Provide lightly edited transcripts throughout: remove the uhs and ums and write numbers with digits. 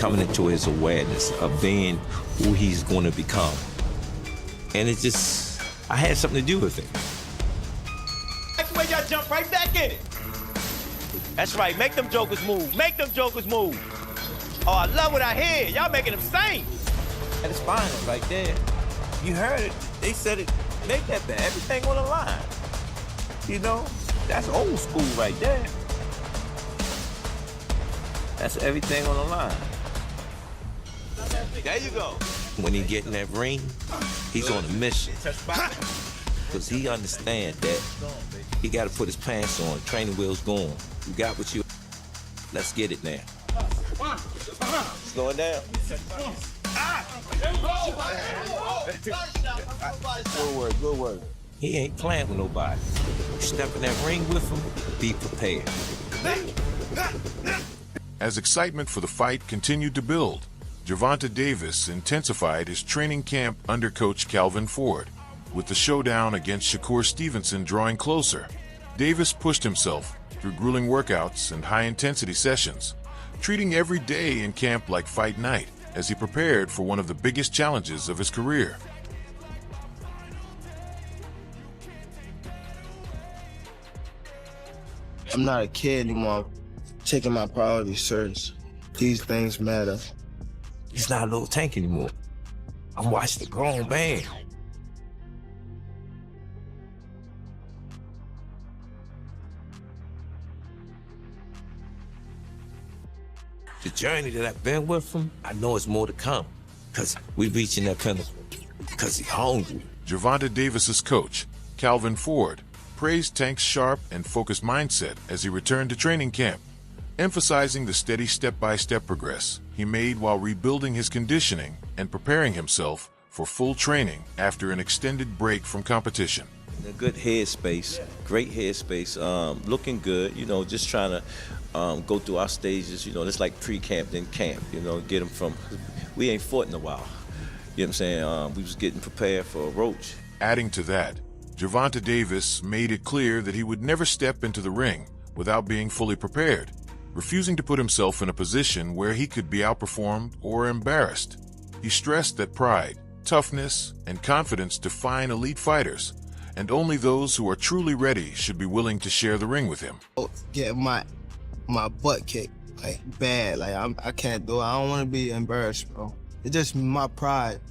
coming into his awareness of being who he's going to become. And it just, I had something to do with it. That's the way y'all jump right back in it. That's right, make them jokers move. Make them jokers move. Oh, I love what I hear. Y'all making them sing. At his final right there. You heard it. They said it. Make that bet. Everything on the line. You know, that's old school right there. That's everything on the line. There you go. When he get in that ring, he's on a mission. Because he understands that he got to put his pants on, training wheels going. You got what you... Let's get it now. Slow it down. Good work, good work. He ain't playing with nobody. You step in that ring with him, be prepared. As excitement for the fight continued to build, Gervonta Davis intensified his training camp under coach Calvin Ford. With the showdown against Shakur Stevenson drawing closer, Davis pushed himself through grueling workouts and high-intensity sessions, treating every day in camp like fight night as he prepared for one of the biggest challenges of his career. I'm not a kid anymore. I'm taking my priorities serious. These things matter. He's not a little tank anymore. I'm watching a grown man. The journey that I've been with him, I know it's more to come. Because we're reaching that pinnacle. Because he's hungry. Gervonta Davis's coach, Calvin Ford, praised Tank's sharp and focused mindset as he returned to training camp, emphasizing the steady step-by-step progress he made while rebuilding his conditioning and preparing himself for full training after an extended break from competition. In a good headspace, great headspace, looking good, you know, just trying to go through our stages, you know, it's like pre-camp, then camp, you know, get them from, we ain't fought in a while, you know what I'm saying? We was getting prepared for a roach. Adding to that, Gervonta Davis made it clear that he would never step into the ring without being fully prepared, refusing to put himself in a position where he could be outperformed or embarrassed. He stressed that pride, toughness, and confidence define elite fighters, and only those who are truly ready should be willing to share the ring with him. Get my butt kicked, like bad. Like I can't do it. I don't want to be embarrassed, bro. It's just my pride.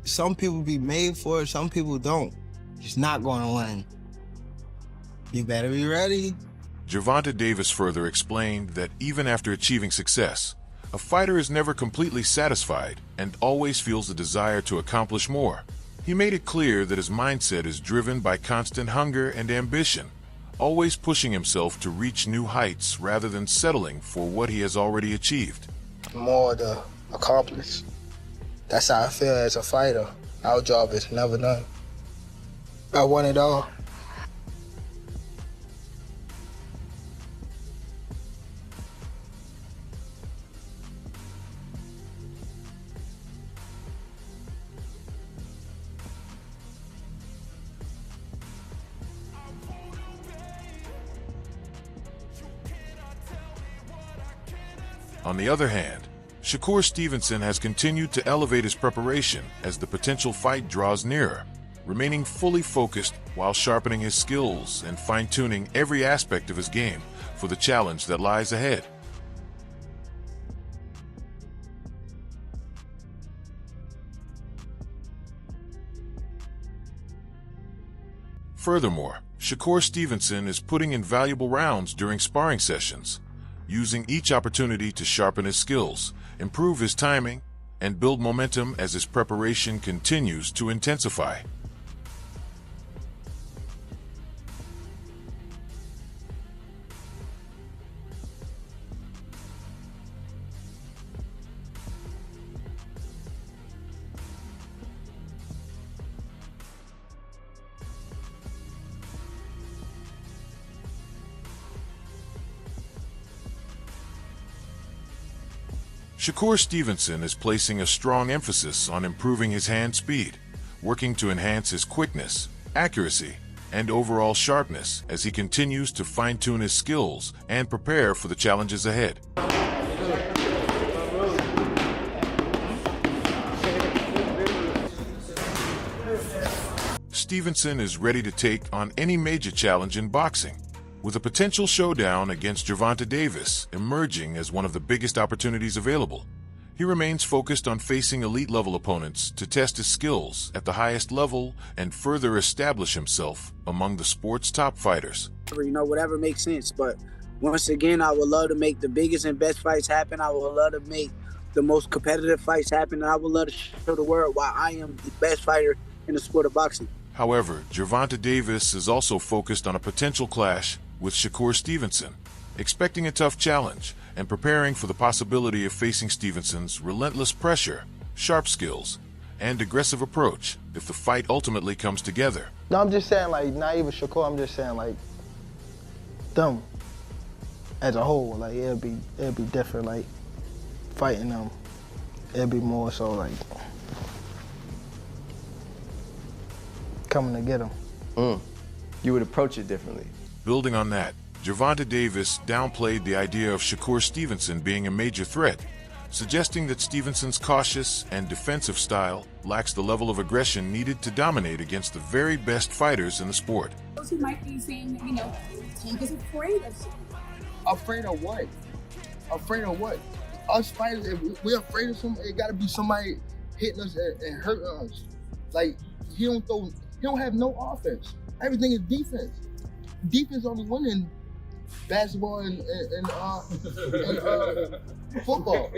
Some people be made for it, some people don't. It's not going to win. You better be ready. Gervonta Davis further explained that even after achieving success, a fighter is never completely satisfied and always feels the desire to accomplish more. He made it clear that his mindset is driven by constant hunger and ambition, always pushing himself to reach new heights rather than settling for what he has already achieved. More to accomplish. That's how I feel as a fighter. Our job is never done. I want it all. On the other hand, Shakur Stevenson has continued to elevate his preparation as the potential fight draws nearer, remaining fully focused while sharpening his skills and fine-tuning every aspect of his game for the challenge that lies ahead. Furthermore, Shakur Stevenson is putting in valuable rounds during sparring sessions, using each opportunity to sharpen his skills, improve his timing, and build momentum as his preparation continues to intensify. Shakur Stevenson is placing a strong emphasis on improving his hand speed, working to enhance his quickness, accuracy, and overall sharpness as he continues to fine-tune his skills and prepare for the challenges ahead. Stevenson is ready to take on any major challenge in boxing, with a potential showdown against Gervonta Davis emerging as one of the biggest opportunities available. He remains focused on facing elite-level opponents to test his skills at the highest level and further establish himself among the sport's top fighters. You know, whatever makes sense, but once again, I would love to make the biggest and best fights happen. I would love to make the most competitive fights happen, and I would love to show the world why I am the best fighter in the sport of boxing. However, Gervonta Davis is also focused on a potential clash with Shakur Stevenson, expecting a tough challenge and preparing for the possibility of facing Stevenson's relentless pressure, sharp skills, and aggressive approach if the fight ultimately comes together. No, I'm just saying, like, not even Shakur, I'm just saying, like, them as a whole, like, it'll be different, like, fighting them. It'll be more so, like, coming to get them. You would approach it differently. Building on that, Gervonta Davis downplayed the idea of Shakur Stevenson being a major threat, suggesting that Stevenson's cautious and defensive style lacks the level of aggression needed to dominate against the very best fighters in the sport. Those who might be saying, you know, Tank is afraid of something. Afraid of what? Afraid of what? Us fighters, if we're afraid of something, it gotta be somebody hitting us and hurting us. Like, he don't have no offense. Everything is defense. Defense only win in basketball and football.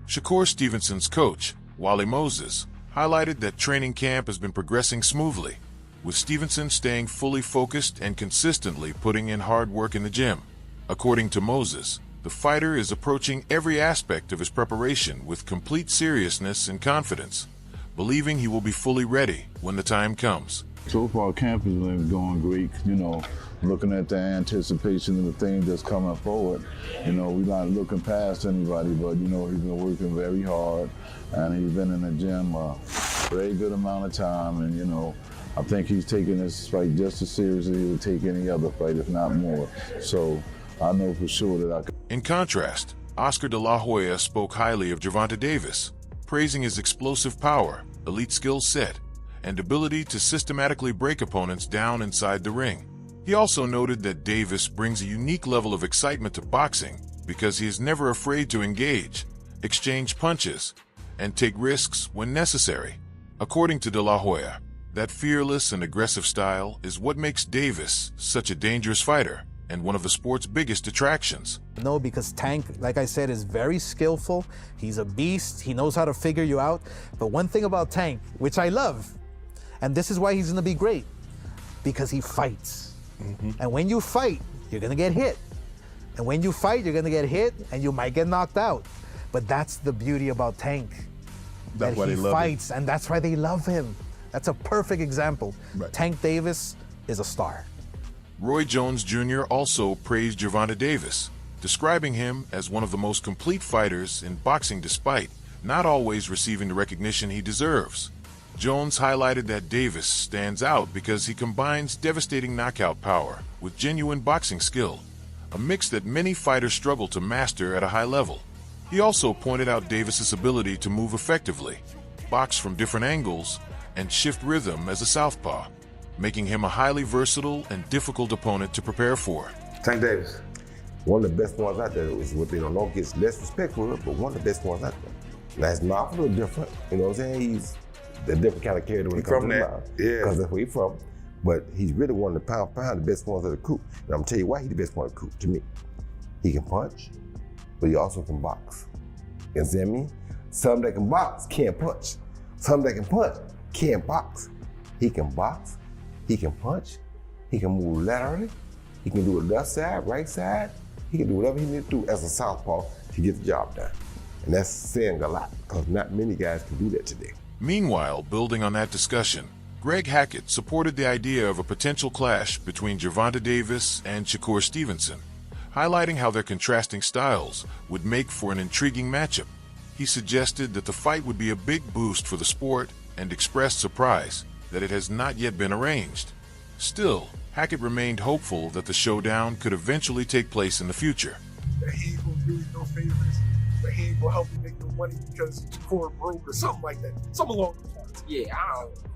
Shakur Stevenson's coach, Wally Moses, highlighted that training camp has been progressing smoothly, with Stevenson staying fully focused and consistently putting in hard work in the gym. According to Moses, the fighter is approaching every aspect of his preparation with complete seriousness and confidence, believing he will be fully ready when the time comes. So far, camp has been going great, you know, looking at the anticipation of the things that's coming forward. You know, we're not looking past anybody, but, you know, he's been working very hard, and he's been in the gym a very good amount of time, and, you know, I think he's taking this fight just as seriously as he would take any other fight, if not more. So I know for sure that I could. In contrast, Oscar de la Hoya spoke highly of Gervonta Davis, praising his explosive power, elite skill set, and ability to systematically break opponents down inside the ring. He also noted that Davis brings a unique level of excitement to boxing because he is never afraid to engage, exchange punches, and take risks when necessary. According to de la Hoya, that fearless and aggressive style is what makes Davis such a dangerous fighter and one of the sport's biggest attractions. No, because Tank, like I said, is very skillful. He's a beast. He knows how to figure you out. But one thing about Tank, which I love, and this is why he's going to be great, because he fights. And when you fight, you're going to get hit. And when you fight, you're going to get hit, and you might get knocked out. But that's the beauty about Tank. That's why they love him. He fights, and that's why they love him. That's a perfect example. Right. Tank Davis is a star. Roy Jones Jr. also praised Gervonta Davis, describing him as one of the most complete fighters in boxing despite not always receiving the recognition he deserves. Jones highlighted that Davis stands out because he combines devastating knockout power with genuine boxing skill, a mix that many fighters struggle to master at a high level. He also pointed out Davis's ability to move effectively, box from different angles, and shift rhythm as a southpaw, making him a highly versatile and difficult opponent to prepare for. Tank Davis, one of the best ones out there is what they don't get less respect for it, but one of the best ones out there. Now his mouth a little different, you know what I'm saying? He's a different kind of character when it comes to the mouth. Yeah. Because that's where he's from. But he's really one of the pound for pound, the best ones of the crew. And I'm gonna tell you why he's the best one of the crew, to me. He can punch, but he also can box. You understand me? Some that can box can't punch. Some that can punch can't box. He can box, he can punch, he can move laterally, he can do it left side, right side, he can do whatever he needs to do as a southpaw to get the job done. And that's saying a lot, because not many guys can do that today. Meanwhile, building on that discussion, Greg Hackett supported the idea of a potential clash between Gervonta Davis and Shakur Stevenson, highlighting how their contrasting styles would make for an intriguing matchup. He suggested that the fight would be a big boost for the sport and expressed surprise that it has not yet been arranged. Still, Hackett remained hopeful that the showdown could eventually take place in the future. He ain't gonna do no favors, but he ain't gonna help me make no money because Shakur broke or something like that. Something along those lines. Yeah,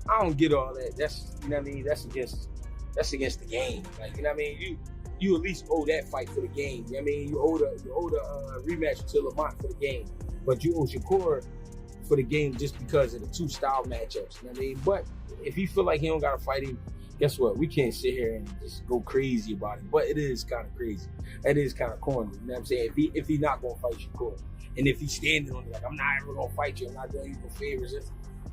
I don't get all that. That's, you know what I mean? That's against the game. Like, you know what I mean? You at least owe that fight for the game. You know what I mean? You owe the rematch to Lamont for the game. But you owe Shakur for the game just because of the two style matchups. You know what I mean? But if he feel like he don't gotta fight him, guess what? We can't sit here and just go crazy about it. But it is kind of crazy. It is kind of corny. You know what I'm saying? If he's not gonna fight Shakur, and if he's standing on it like, I'm not ever gonna fight you, I'm not doing you no favors.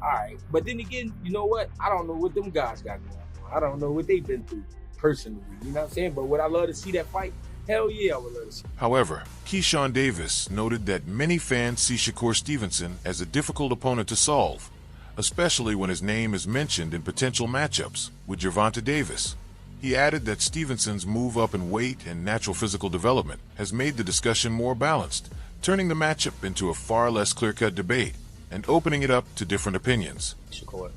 All right. But then again, you know what? I don't know what them guys got going on. I don't know what they've been through personally. You know what I'm saying? But would I love to see that fight? Hell yeah, I would love to see. However, Keyshawn Davis noted that many fans see Shakur Stevenson as a difficult opponent to solve, especially when his name is mentioned in potential matchups with Gervonta Davis. He added that Stevenson's move up in weight and natural physical development has made the discussion more balanced, turning the matchup into a far less clear-cut debate and opening it up to different opinions. Shakur.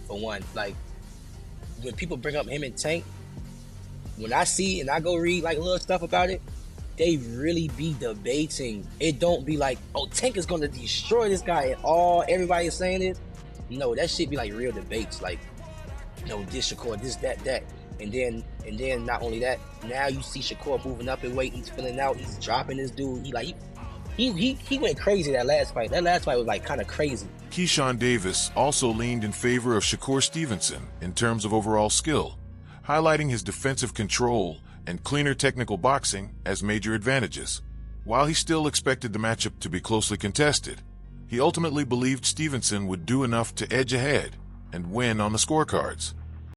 For one, like, when people bring up him and Tank, when I see and I go read like little stuff about it, they really be debating. It don't be like, oh, Tank is gonna destroy this guy and everybody is saying it. No, that shit be like real debates, like, no, this Shakur, this, that. And then not only that, now you see Shakur moving up in weight, he's filling out, he's dropping this dude. He went crazy that last fight. That last fight was like kind of crazy. Keyshawn Davis also leaned in favor of Shakur Stevenson in terms of overall skill, highlighting his defensive control and cleaner technical boxing as major advantages. While he still expected the matchup to be closely contested, he ultimately believed Stevenson would do enough to edge ahead and win on the scorecards.